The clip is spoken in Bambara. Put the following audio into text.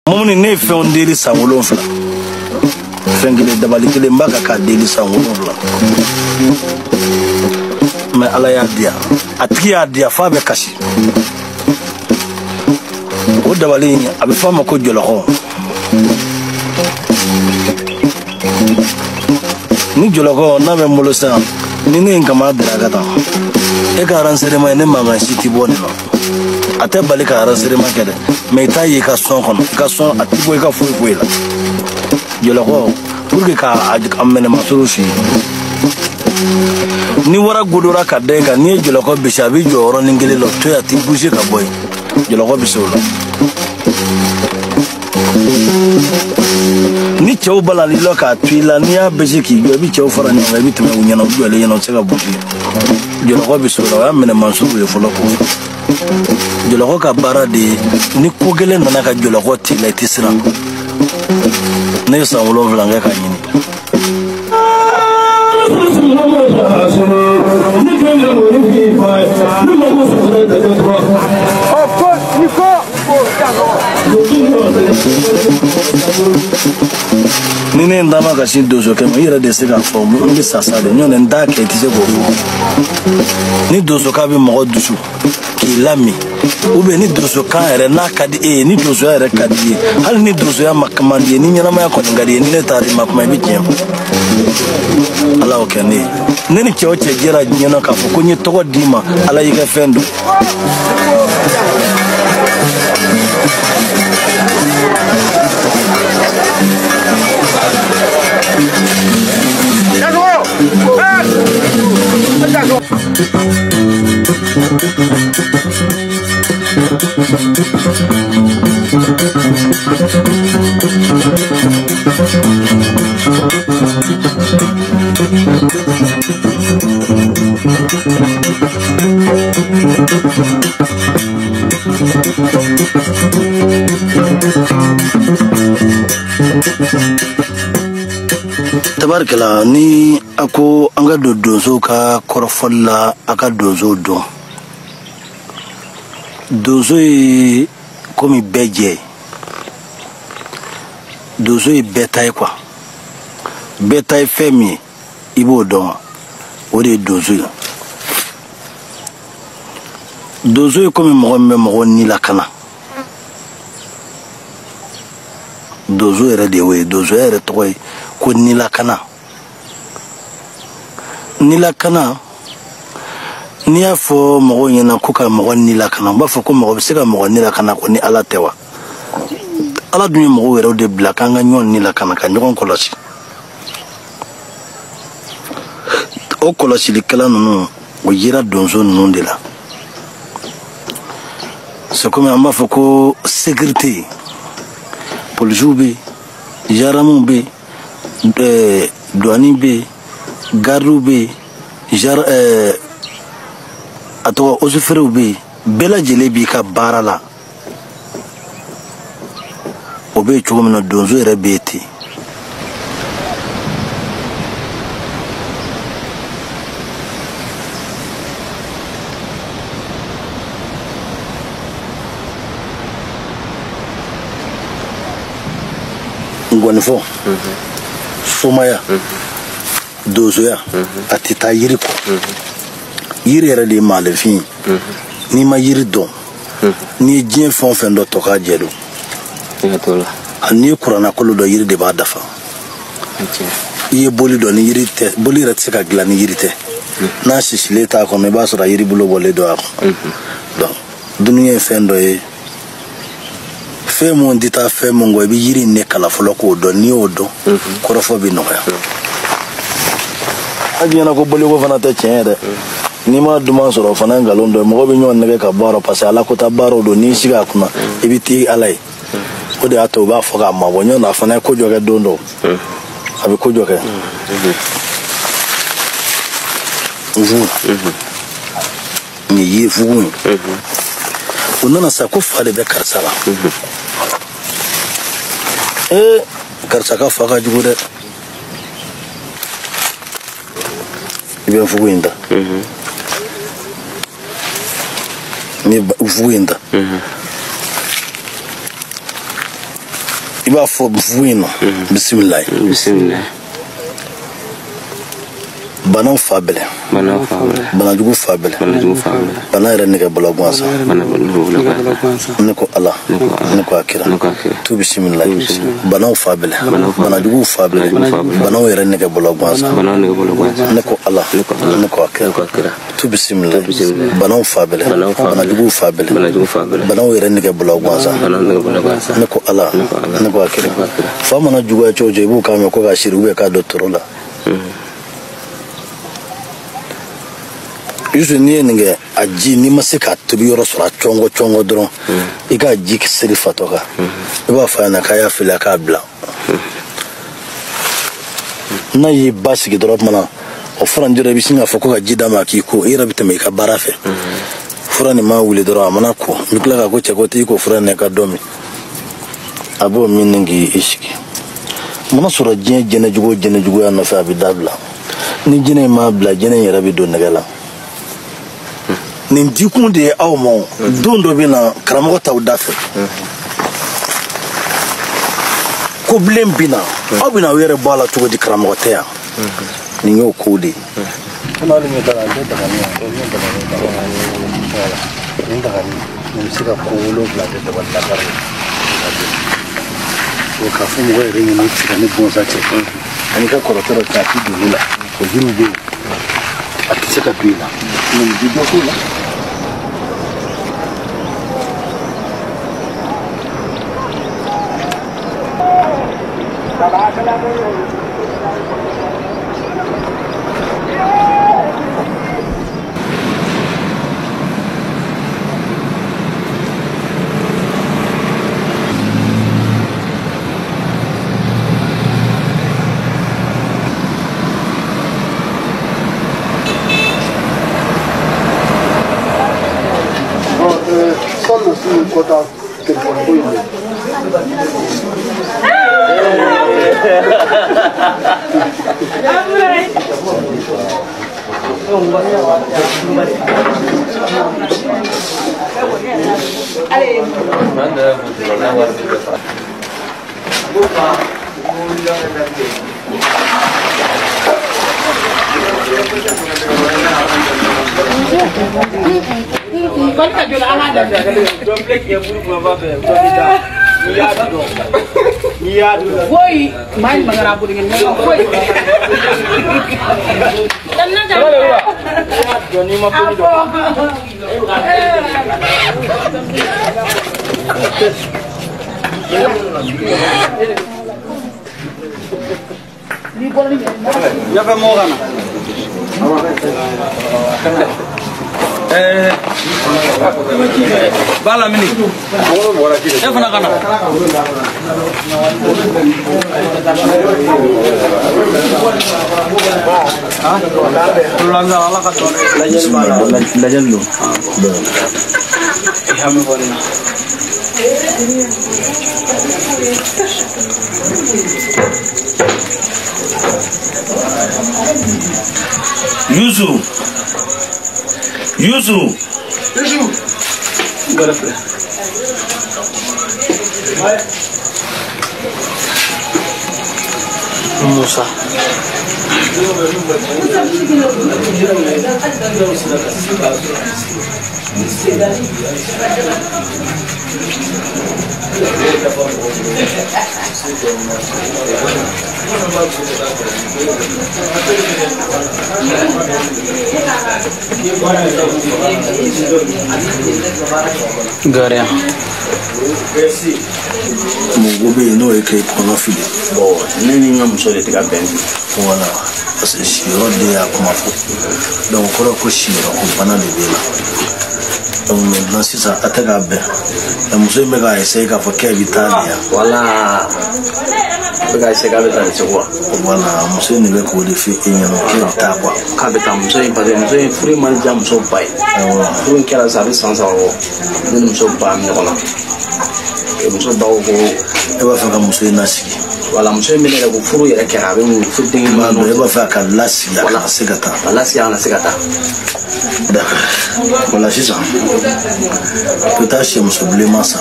Mumuni ne fɛnw deli san 7 fɛn kelen dabali kelen b'a ka k'a deli san 7 mais Ala y'a diya a tigi y'a diya f'a bɛ kasi o dabali a bɛ f'a ma ko jɔlɔkɔ ni jɔlɔkɔ n'a bɛ n bolo sisan ni ne ye n kama dira ka taa e ka renseignement ne mankan si tɛ bɔ nin na a tɛ bali ka renseignement kɛ dɛ mais i t'a ye i ka sɔn kɔnɔ i ka sɔn a tɛ bɔ i ka foyi foyi la jɔlɔkɔ pour que k'a mɛnɛmasoro f'i ye ni wara godora ka da i kan n'i ye jɔlɔkɔ bisi a b'i jɔ yɔrɔnin kelen la to yen a tɛ bouger ka bɔ yen jɔlɔkɔ bɛ se o la ni cɛw balali la k'a to i la n'i y'a bisi k'i jɔ i bɛ cɛw fara ɲɔgɔn kan i bɛ tɛmɛ u ɲɛna u jɔlen ɲɛna u tɛ se ka bouger jɔlɔkɔ bɛ se o la o y'a mɛnɛmasoro ye fɔlɔ ko jɔlɔkɔ ka baara de ye ni ko gɛlɛn nana ka jɔlɔkɔ t'i la i tɛ siran ne ye san 7 kɛ k'a ɲini ni ne n dama ka sin doso kɛ ma i yɛrɛ de se k'a fɔ n bɛ sa sa de ɲɔn tɛ n t'a kɛ i tɛ se k'o fɔ ni dosokan bɛ mɔgɔ dusu k'i lami ou bien ni dosokan yɛrɛ n'a ka di e ye ni dosoya yɛrɛ ka di ye hali ni dosoya ma man di ye ni ɲɛnamaya kɔni ka di ye ni ne taara i ma kuma i bɛ tiɲɛ fɔ Ala y'o kɛ ne ye ne ni cɛ o cɛ jɛra ɲɛna k'a fɔ ko n ye tɔgɔ d'i ma Ala y'i ka fɛn don tabarikala ni ako an ka don donso ka kɔrɔfɔli la a ka donso dɔn donso ye komi bɛɛ jɛ donso ye bɛɛ ta ye quoi bɛɛ ta ye fɛn min ye i b'o dɔn o de ye donso ye donso ye komi mɔgɔ min bɛ mɔgɔ ni lakana donso yɛrɛ de y'o ye donso yɛrɛ tɔgɔ ye ko nilakana nilakana n'i y'a fɔ mɔgɔw ɲɛna ko ka mɔgɔ nilakana u b'a fɔ ko mɔgɔ bɛ se ka mɔgɔ nilakana ko ni Ala tɛ wa Ala dun ye mɔgɔw yɛrɛ de bila k'an ka ɲɔgɔn nilakana ka ɲɔgɔn kɔlɔsi o kɔlɔsilikɛla ninnu o yera donso ninnu de la c'est comme an b'a fɔ ko sécurité polisiw bɛ yen gendarmew bɛ yen douaniers bɛ yen gardiw bɛ yen a tɔgɔ osifɛrɛw bɛ yen bɛɛ lajɛlen b'i ka baara la o bɛ yen cogo min na donso yɛrɛ bɛ yen ten ngɔnifɔ somaya donsoya a tɛ taa yiri kɔ yiri yɛrɛ de ye maalefin n'i ma yiri dɔn n'i ye diɲɛ fɛn o fɛn dɔ tɔ k'a jɛ don hali n'i ye kuranna kolo dɔn yiri de b'a dafa i ye boli dɔn ni yiri tɛ boli yɛrɛ tɛ se ka dilan ni yiri tɛ n'a sisilen t'a kɔnɔ i b'a sɔrɔ a yiri bolo bɔlen don a kɔnɔ donc dunuya ye fɛn dɔ ye fɛn mun tɛ taa fɛn mun kɔ i bɛ yiri in de kala fɔlɔ k'o dɔn n'i y'o dɔn kɔrɔfɔ bɛ nɔgɔya a ɲɛna ko boliko fana tɛ tiɲɛ dɛ n'i ma duman sɔrɔ o fana ye nkalon dɔ ye mɔgɔ bɛ ɲɔgɔn nɛgɛ ka baara parce que Ala ko ta baaraw don n'i sigi a kunna i bɛ t'i Ala ye o de y'a to u b'a fɔ k'a mabɔ ɲɔgɔn na a fana ye ko jɔ kɛ don dɔw a bɛ ko jɔ kɛ fugu nin ye fugu ye o nana sa ko fa de bɛ karisa la karisa ka fa ka jugu dɛ i bɛ fugu in ta ni fugu in ta iba fo bufuino bismillah bana fabele bana jugu fabele bana yɛrɛ nɛgɛ bala gansa ne ko ala ne ko akira tu bismillah bana fabele bana jugu fabele bana yɛrɛ nɛgɛ bala gansa ne ko ala ne ko akira tu bismillah bana fabele bana jugu fabele bana yɛrɛ nɛgɛ bala gansa ne ko ala ne ko akira fa mana jugu ya cojo ibu kame ko ka shiri ube ka dotoro la yusu ni nge aji ni masika tubi yoro sura chongo dron ika ji kisiri fatoka iba fa na kaya fila ka bla na yi basi ki drop mana o fran jure bi singa foko ka jida ma ki ko ira bitame ka barafe fran ma wuli dro amana ko mikla ka ko cheko ti ko fran ne ka domi abo miningi ishiki mana sura jene jugo ya no fa bi dabla ni jene ma bla jene yara bi do negala nin dikun de aw mo don do bina karamo taw dafe ko blem bina aw bina were bala to di karamo teya ni yo kodi kana le mi dara de dara ni dara ni sika ko lo bla de wala dara o ka fu mo re ni sika ni bon sa che ani ka ko toro ta ti dula ko jiru be akiseka bila ni di do ko la solo si kota telepon ko yun Woi, main mengarapu dengan mereka. Woi, tanah jangan. Joni maupun itu. Ya kamu kan? Bala mini. Fana kana. Tulanga ala ka lajal lu. Iham bone. Yusuf. Berapa? Musa. Gare mugobe no e kai kono fili bo neni ngam so de tiga bendi wala parce que shiro de ya kuma fo donc ko shiro ko bana de bela donc maintenant si ça ataga be la muso me ga essayer ka fo ke vitalia wala bega essayer ka vitalia se quoi wala muso ni be ko de fi enyo ke ta kwa ka be tam so pas de muso free man jam so pai free kala sa sans o ni muso ba mi ko na e muso ba ko e ba fa ka muso na sigi wala muso mi le ko furu yere kera be mu fu dingi ma no e ba fa ka lasi ya wala sigata na sigata da wala sisa to ta shi muso blema sa